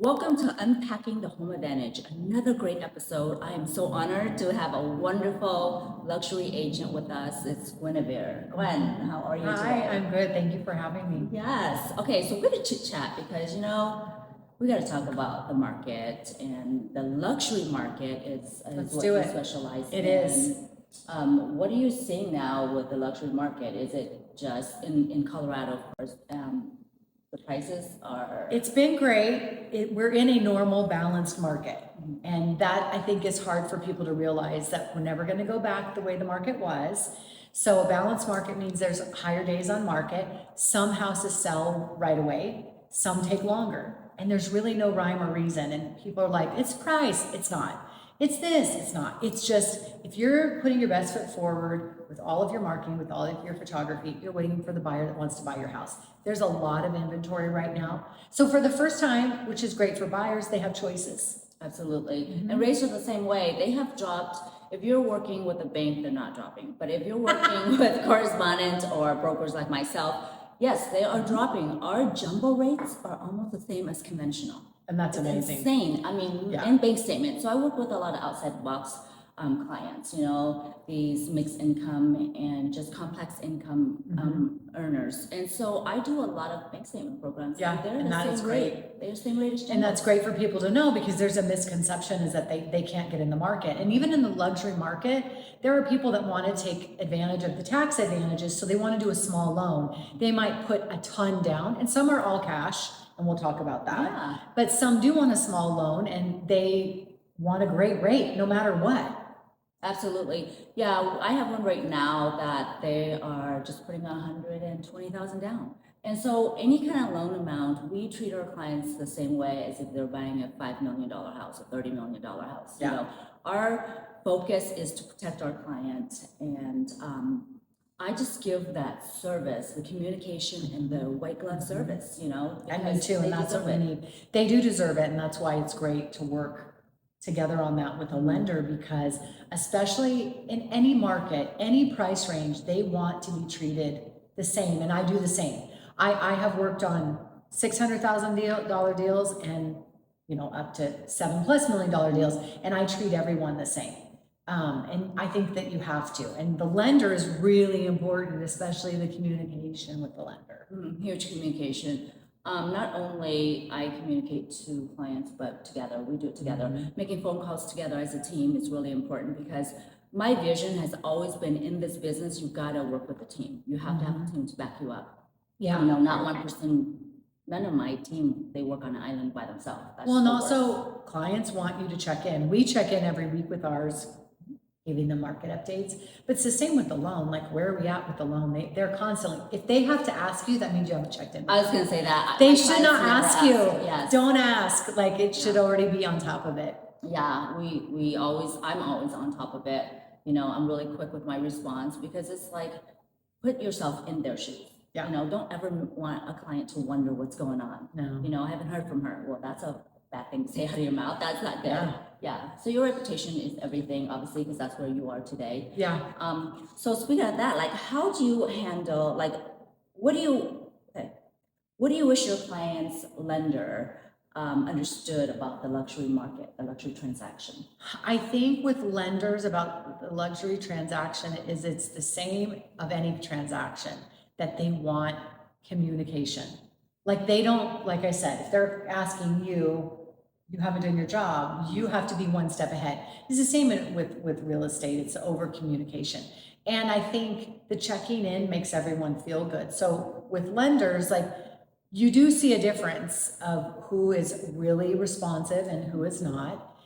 Welcome to Unpacking the Home Advantage, another great episode. I am so honored to have a wonderful luxury agent with us. It's Guinevere. Gwen, how are you today? Hi, I'm good. Thank you for having me. Yes. Okay, so we're going to chit chat because, we got to talk about the market, and the luxury market is Let's what do we it. specialize It in. is. What are you seeing now with the luxury market? Is it just in Colorado, of course? The prices are. It's been great. We're in a normal, balanced market. And that I think is hard for people to realize that we're never going to go back the way the market was. So a balanced market means there's higher days on market. Some houses sell right away, some take longer. And there's really no rhyme or reason. And people are like, it's price. It's not. It's this, it's not. It's just, if you're putting your best foot forward with all of your marketing, with all of your photography, you're waiting for the buyer that wants to buy your house. There's a lot of inventory right now. So for the first time, which is great for buyers, they have choices. Absolutely. And rates are the same way. They have dropped. If you're working with a bank, they're not dropping. But if you're working with correspondents or brokers like myself, yes, they are dropping. Our jumbo rates are almost the same as conventional. And that's It's amazing. insane. I mean, Yeah. in bank statements. So I work with a lot of outside the box clients, these mixed income and just complex income earners. And so I do a lot of bank statement programs. Yeah, They're and the that same is rate. great. They're the same rate as jumbo. And that's great for people to know because there's a misconception is that they can't get in the market. And even in the luxury market, there are people that want to take advantage of the tax advantages. So they want to do a small loan. They might put a ton down, and some are all cash, and we'll talk about that. Yeah. But some do want a small loan and they want a great rate no matter what. Absolutely. Yeah, I have one right now that they are just putting 120,000 down. And so any kind of loan amount, we treat our clients the same way as if they're buying a $5 million house, a $30 million house. Yeah. Our focus is to protect our client, and I just give that service, the communication and the white glove service, And me because too, they and that's what deserve we it. need. They do deserve it, and that's why it's great to work together on that with a lender because especially in any market, any price range, they want to be treated the same, and I do the same. I have worked on $600,000 deals and up to $7+ million deals, and I treat everyone the same. And I think that you have to. And the lender is really important, especially the communication with the lender. Huge communication. Not only I communicate to clients, but together, we do it together. Making phone calls together as a team is really important because my vision has always been in this business, you've got to work with a team. You have to have a team to back you up. Yeah. Not one person, none of my team, they work on an island by themselves. That's Well, and the worst. also clients want you to check in. We check in every week with ours, giving them market updates. But it's the same with the loan. Like, where are we at with the loan? They're constantly, if they have to ask you, that means you haven't checked in. I was going to say that. They My should clients not never ask you. Yes. Don't ask. Like, it should already be on top of it. Yeah, I'm always on top of it. I'm really quick with my response because it's like, put yourself in their shoes. Yeah. Don't ever want a client to wonder what's going on. No. I haven't heard from her. Well, that's a bad thing to say out of your mouth. That's not good. Yeah. So your reputation is everything, obviously, because that's where you are today. Yeah. So speaking of that, like, how do you handle, like, what do you wish your client's lender understood about the luxury market, the luxury transaction? I think with lenders about the luxury transaction is it's the same of any transaction, that they want communication. Like, they don't, like I said, if they're asking you, you haven't done your job, you have to be one step ahead. It's the same with real estate. It's over communication. And I think the checking in makes everyone feel good. So with lenders, like, you do see a difference of who is really responsive and who is not,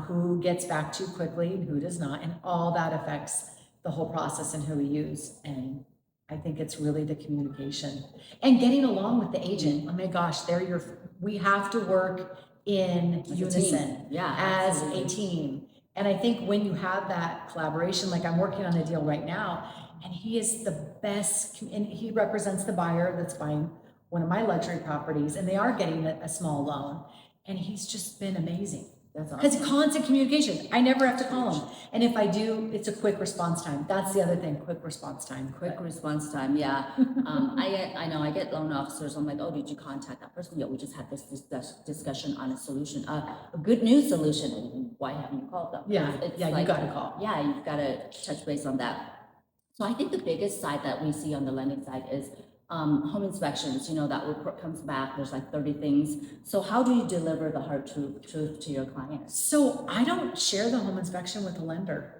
who gets back to you quickly and who does not, and all that affects the whole process and who we use. And I think it's really the communication and getting along with the agent. Oh my gosh, we have to work in unison as a team. And I think when you have that collaboration, like I'm working on a deal right now, and he is the best, and he represents the buyer that's buying one of my luxury properties, and they are getting a small loan, and he's just been amazing. That's Because awesome. constant communication, I never have to call them. And if I do, it's a quick response time. That's the other thing, quick response time. Quick response time, yeah. I know, I get loan officers, I'm like, oh, did you contact that person? Yeah, we just had this discussion on a solution, a good news solution. Why haven't you called them? Yeah, It's yeah, you like, gotta call. yeah, you've gotta touch base on that. So I think the biggest side that we see on the lending side is home inspections. You know, that report comes back, there's like 30 things. So how do you deliver the hard truth to your clients? So I don't share the home inspection with the lender.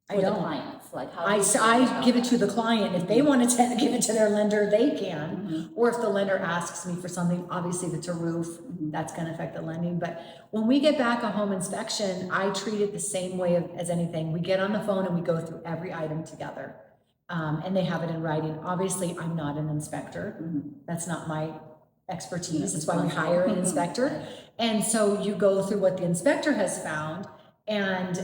I For the don't. clients, like how do I, you s- feel I about give it that? to the client. If they want to give it to their lender, they can. Mm-hmm. Or if the lender asks me for something, obviously if it's a roof, Mm-hmm. that's going to affect the lending. But when we get back a home inspection, I treat it the same way as anything. We get on the phone and we go through every item together. And they have it in writing. Obviously, I'm not an inspector. Mm-hmm. That's not my expertise. Yeah, That's why we responsible. hire an inspector. And so you go through what the inspector has found and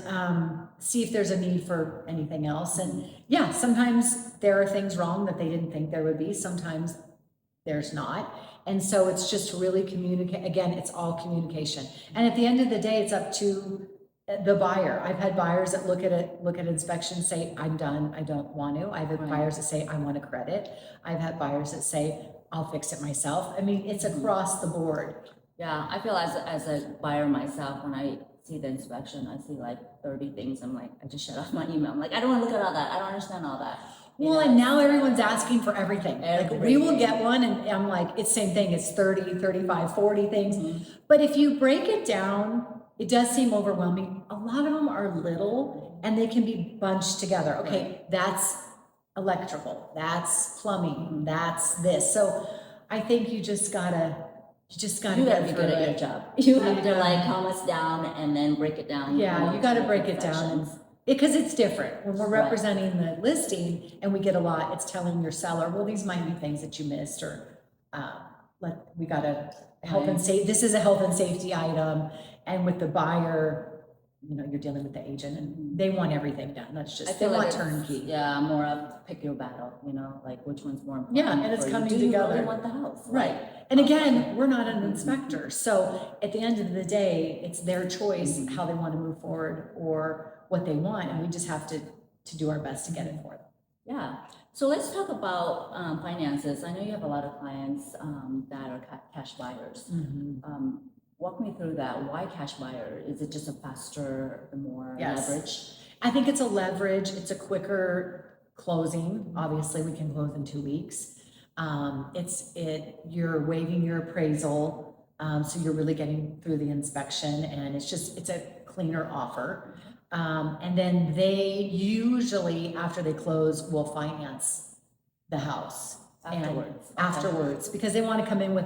see if there's a need for anything else. And yeah, sometimes there are things wrong that they didn't think there would be. Sometimes there's not. And so it's just really communicate. Again, it's all communication. And at the end of the day, it's up to the buyer. I've had buyers that look at inspection, say, I'm done, I don't want to. I've had Right. buyers that say, I want a credit. I've had buyers that say, I'll fix it myself. I mean, it's across the board. Yeah, I feel as a buyer myself, when I see the inspection, I see like 30 things. I'm like, I just shut off my email. I'm like, I don't want to look at all that. I don't understand all that. You Well, know? and now everyone's asking for everything. Like we will Everything. get one and I'm like, it's same thing. It's 30, 35, 40 things. Mm-hmm. But if you break it down, it does seem overwhelming. A lot of them are little and they can be bunched together. Okay, that's electrical, that's plumbing, that's this. So I think you just gotta You get gotta be through good at your it. job. You have to Yeah. like calm us down and then break it down. Yeah, you gotta break it down. sections. Because it's different. When we're Right. representing the listing and we get a lot, it's telling your seller, well, these might be things that you missed or we gotta health and Right. safety. This is a health and safety item. And with the buyer, you know, you're dealing with the agent and they want everything done. That's I just, they feel like want it's, turnkey. yeah, more of pick your battle, you know, like which one's more important. Yeah, and it's for you. coming Do you together. really want the house? Right. Like, And again, we're not an inspector. So at the end of the day, it's their choice how they want to move forward or what they want. And we just have to do our best to get it for them. yeah. So let's talk about finances. I know you have a lot of clients that are cash buyers. Walk me through that. Why cash buyer? Is it just a faster, more Yes. leverage? I think it's a leverage. It's a quicker closing. Obviously, we can close in 2 weeks. You're waiving your appraisal, so you're really getting through the inspection, and it's a cleaner offer. And then they usually, after they close, will finance the house. And Afterwards. Okay. afterwards, because they want to come in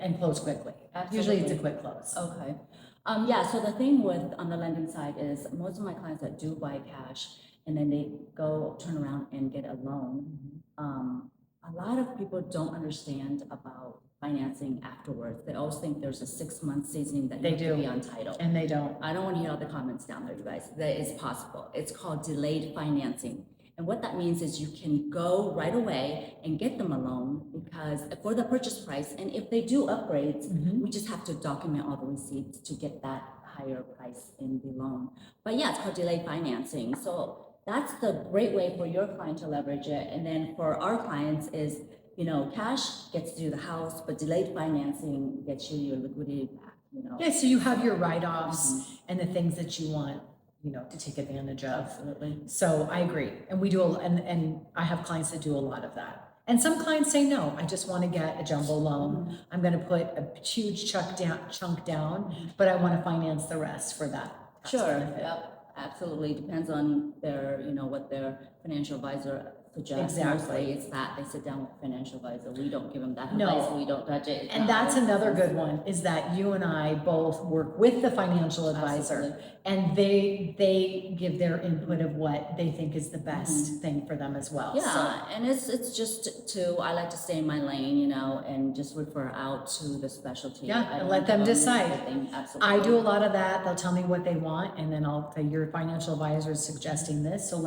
and close quickly. Usually it's a Absolutely. quick close. Okay. Yeah, so the thing with on the lending side is most of my clients that do buy cash and then they go turn around and get a loan. A lot of people don't understand about financing afterwards. They always think there's a 6-month seasoning that They you have to do. be on title. And they don't. I don't want to hear all the comments down there, you guys. That is possible. It's called delayed financing. And what that means is you can go right away and get them a loan because for the purchase price, and if they do upgrades, we just have to document all the receipts to get that higher price in the loan. But yeah, it's called delayed financing. So that's the great way for your client to leverage it. And then for our clients is, you know, cash gets you the house, but delayed financing gets you your liquidity back, you know. Yeah, so you have your write-offs and the things that you want, you know, to take advantage of. Absolutely. So I agree. And we do, and I have clients that do a lot of that. And some clients say, no, I just want to get a jumbo loan. I'm going to put a huge chunk down, but I want to finance the rest for that. tax Sure, benefit. yep, absolutely. Depends on their, you know, what their financial advisor suggests. Exactly. Mostly it's that they sit down with a financial advisor. We don't give them that No. advice. We don't touch it. It's And not that's our another business. good one, is that you and I both work with the financial advisor. Absolutely. And they give their input of what they think is the best thing for them as well. So, Yeah, and it's just to, I like to stay in my lane, you know, and just refer out to the specialty. Yeah, I and don't let them give decide. everything. Absolutely. I do a lot of that. They'll tell me what they want, and then I'll say, your financial advisor is suggesting this, so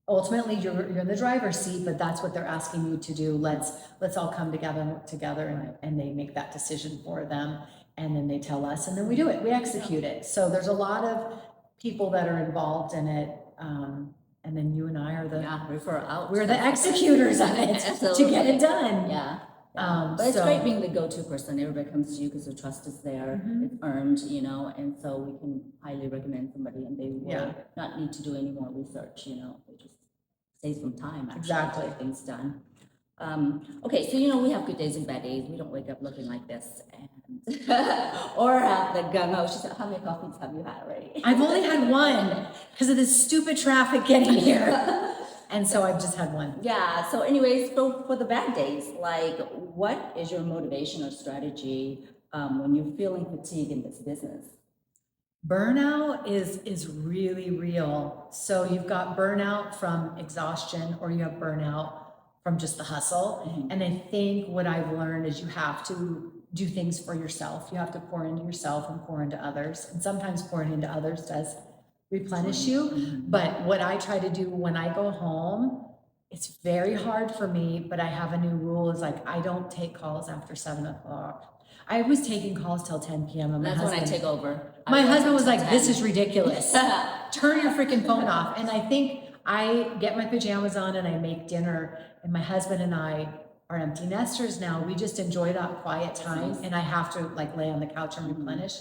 ultimately you're in the driver's seat, but that's what they're asking you to do. Let's all come together and work together, and they make that decision for them. and then they tell us, and then we do it, we execute it. So there's a lot of people that are involved in it, and then you and I are refer out. we're the executors of it to get it done. Yeah. But it's so- great being the go-to person. Everybody comes to you because the trust is there, Mhm. it's earned, and so we can highly recommend somebody, and they will not need to do any more research, it just saves them time actually Exactly. to get things done. Okay, so we have good days and bad days. We don't wake up looking like this, and or have the gung ho. She said, "How many coffees have you had already?" I've only had one because of this stupid traffic getting here. And so I've just had one. Yeah, so anyways, for the bad days, like what is your motivation or strategy when you're feeling fatigue in this business? Burnout is really real. So you've got burnout from exhaustion, or you have burnout from just the hustle. Mm-hmm. And I think what I've learned is you have to do things for yourself. You have to pour into yourself and pour into others. And sometimes pouring into others does replenish you. Mm-hmm. But what I try to do when I go home, it's very hard for me, but I have a new rule is like, I don't take calls after 7:00. I was taking calls till 10 p.m. and That's when I take over. My husband was until like, 10. this is ridiculous. Turn your freaking phone off. And I think I get my pajamas on and I make dinner, and my husband and I are empty nesters now. We just enjoy that quiet time, and I have to like lay on the couch and replenish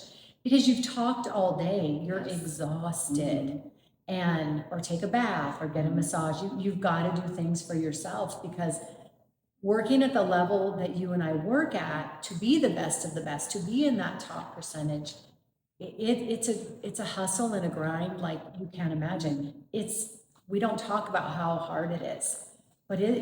because you've talked all day. You're exhausted. And or take a bath or get a massage. You've got to do things for yourself, because working at the level that you and I work at, to be the best of the best, to be in that top percentage, it's a hustle and a grind like you can't imagine. We don't talk about how hard it is, but it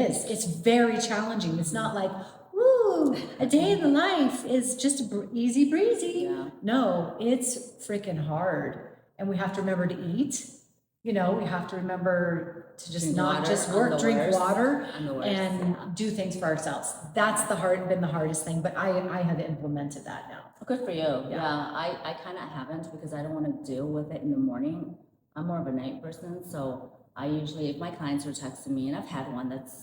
is. It's very challenging. It's not like, woo, a day in the life is just easy breezy. Yeah. No, it's freaking hard. And we have to remember to eat. We have to remember to just Drink not water, just work, drink underwears, water, underwears, and yeah. do things for ourselves. That's been the hardest thing, but I have implemented that now. Good for you. Yeah, I kind of haven't, because I don't want to deal with it in the morning. I'm more of a night person, so I usually, if my clients are texting me, and I've had one that's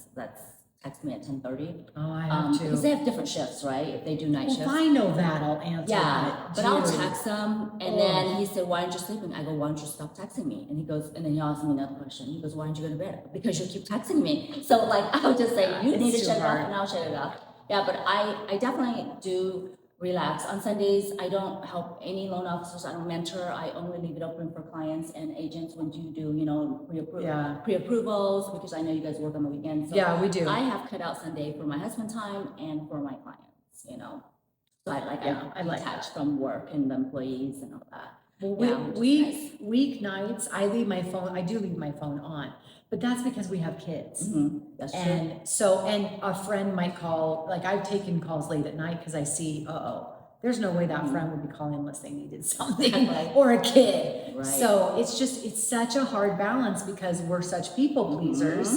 texted me at 10:30. Oh, I have Because to. they have different shifts, right? If they do night Well, shifts. if I know that, I'll answer. Yeah, but I'll dude, text him, and then he said, "Why aren't you sleeping?" I go, "Why don't you stop texting me?" And he goes, and then he asks me another question. He goes, "Why don't you go to bed?" "Because you keep texting me." So like, I'll just say, "You it's need to too shut it hard. off," and I'll shut it off. Yeah, but I definitely do relax on Sundays. I don't help any loan officers. I don't mentor. I only leave it open for clients and agents when you do, pre-approvals, because I know you guys work on the weekends. So Yeah, we do. I have cut out Sunday for my husband time and for my clients. So I like detach from work and the employees and all that. Well, which is nice. weeknights, I do leave my phone on, but that's because we have kids. That's true. And a friend might call, like I've taken calls late at night because I see, there's no way that friend would be calling unless they needed something, Right. or a kid. Right. So it's such a hard balance because we're such people pleasers,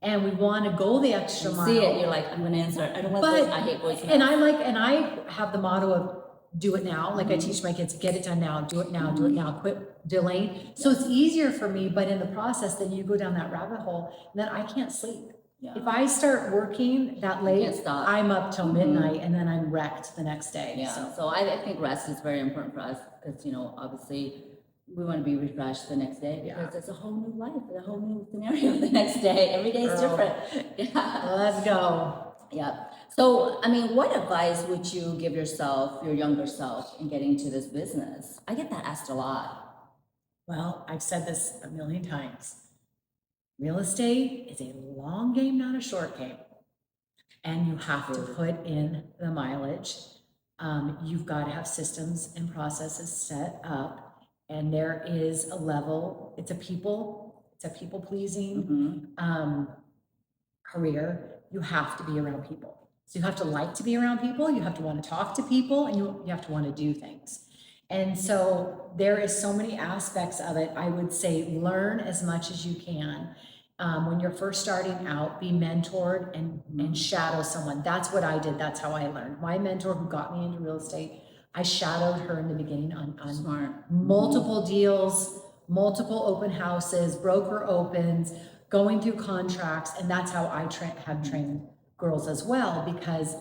and we want to go the extra mile. See it, you're like, I'm gonna answer. I don't want But- this. I hate voicemail. And I have the motto of do it now. Like I teach my kids, get it done now, do it now, do it now, quit delaying. So it's easier for me, but in the process, then you go down that rabbit hole, and then I can't sleep. Yeah. If I start working that late, can't stop. I'm up till midnight, and then I'm wrecked the next day. Yeah. So I think rest is very important for us because obviously we want to be refreshed the next day because it's a whole new life, a whole new scenario the next day. Every day is different. Yeah. Let's go. Yeah. So, what advice would you give yourself, your younger self, in getting into this business? I get that asked a lot. Well, I've said this a million times. Real estate is a long game, not a short game. And you have to put in the mileage. You've got to have systems and processes set up. And there is a level, it's a people pleasing career. You have to be around people. So you have to like to be around people, you have to want to talk to people, and you have to want to do things. And so there is so many aspects of it. I would say learn as much as you can. When you're first starting out, be mentored and shadow someone. That's what I did. That's how I learned. My mentor who got me into real estate, I shadowed her in the beginning on Smart. multiple deals, multiple open houses, broker opens, going through contracts. And that's how I have trained girls as well, because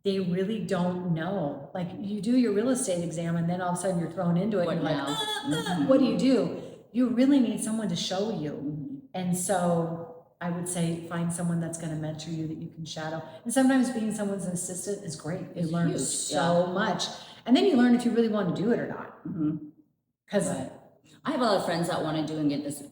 they really don't know. Like you do your real estate exam and then all of a sudden you're thrown into it What and you're now? like, Mhm. what do you do? You really need someone to show you. Mhm. And so I would say find someone that's going to mentor you that you can shadow. And sometimes being someone's assistant is great. You It's learn huge, so much. And then you learn if you really want to do it or not. Because Right. I have a lot of friends that want to do and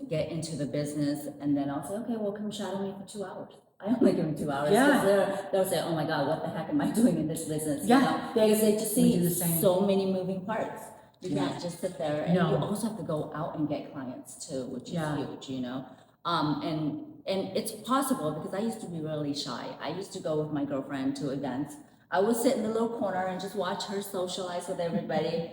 get into the business, and then I'll say, okay, well, come shadow me for 2 hours. I only give them 2 hours. Yeah. 'Cause they'll say, oh my God, what the heck am I doing in this business? You Yeah, know? Because they just we do see the same. so many moving parts. You Yeah. can't just sit there, and No. you also have to go out and get clients too, which is Yeah. huge, you know. And it's possible because I used to be really shy. I used to go with my girlfriend to events. I would sit in the little corner and just watch her socialize with everybody.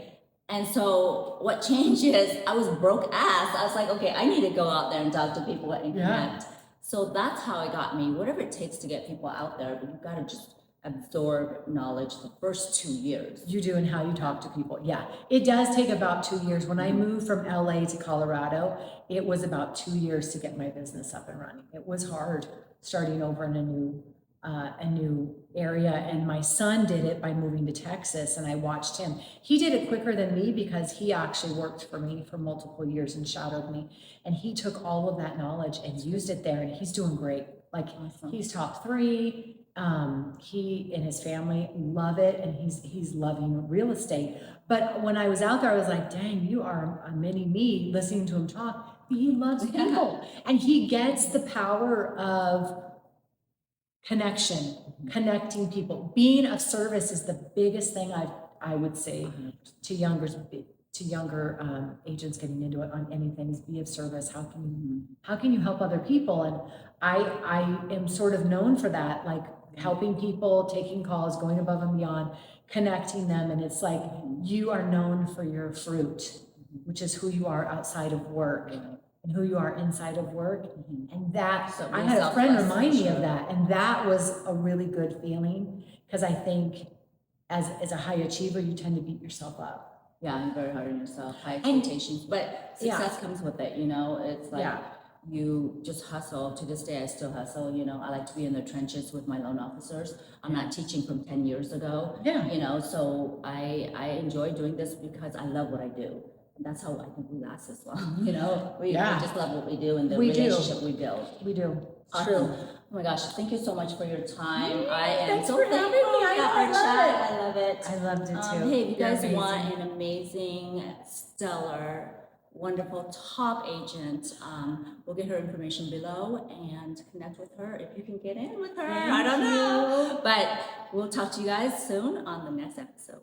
And so what changed is I was broke ass. I was like, okay, I need to go out there and talk to people and Yeah. connect. So that's how it got me. Whatever it takes to get people out there, but you've got to just absorb knowledge the first 2 years. You do and how you talk to people. Yeah, it does take about 2 years. When I moved from LA to Colorado, it was about 2 years to get my business up and running. It was hard starting over in a new area, and my son did it by moving to Texas, and I watched him. He did it quicker than me because he actually worked for me for multiple years and shadowed me, and he took all of that knowledge and used it there, and he's doing great. Like Awesome. he's top 3. He and his family love it, and he's loving real estate. But when I was out there, I was like, dang, you are a mini me listening to him talk. He loves people, and he gets the power of connection, connecting people. Being of service is the biggest thing I would say to younger agents getting into it on anything is be of service. How can you help other people? And I am sort of known for that, like helping people, taking calls, going above and beyond, connecting them. And it's like you are known for your fruit, which is who you are outside of work. And who you are inside of work. And that, So I had a friend remind me of self-trust, that, and that was a really good feeling, because I think as a high achiever, you tend to beat yourself up. Yeah, you're very hard on yourself, high expectations, but success comes with it, you know. It's like you just hustle. To this day, I still hustle, you know. I like to be in the trenches with my loan officers. I'm not teaching from 10 years ago, you know, so I enjoy doing this because I love what I do. And that's how I think we last as long, you know. We just love what we do and the relationship we build. We do. Awesome. True. Oh my gosh, thank you so much for your time. I am Thanks so for having thankful me. for our chat. I love it. I loved it too. Hey, if you You're guys amazing. want an amazing, stellar, wonderful top agent, we'll get her information below and connect with her if you can get in with her. I don't know. But we'll talk to you guys soon on the next episode.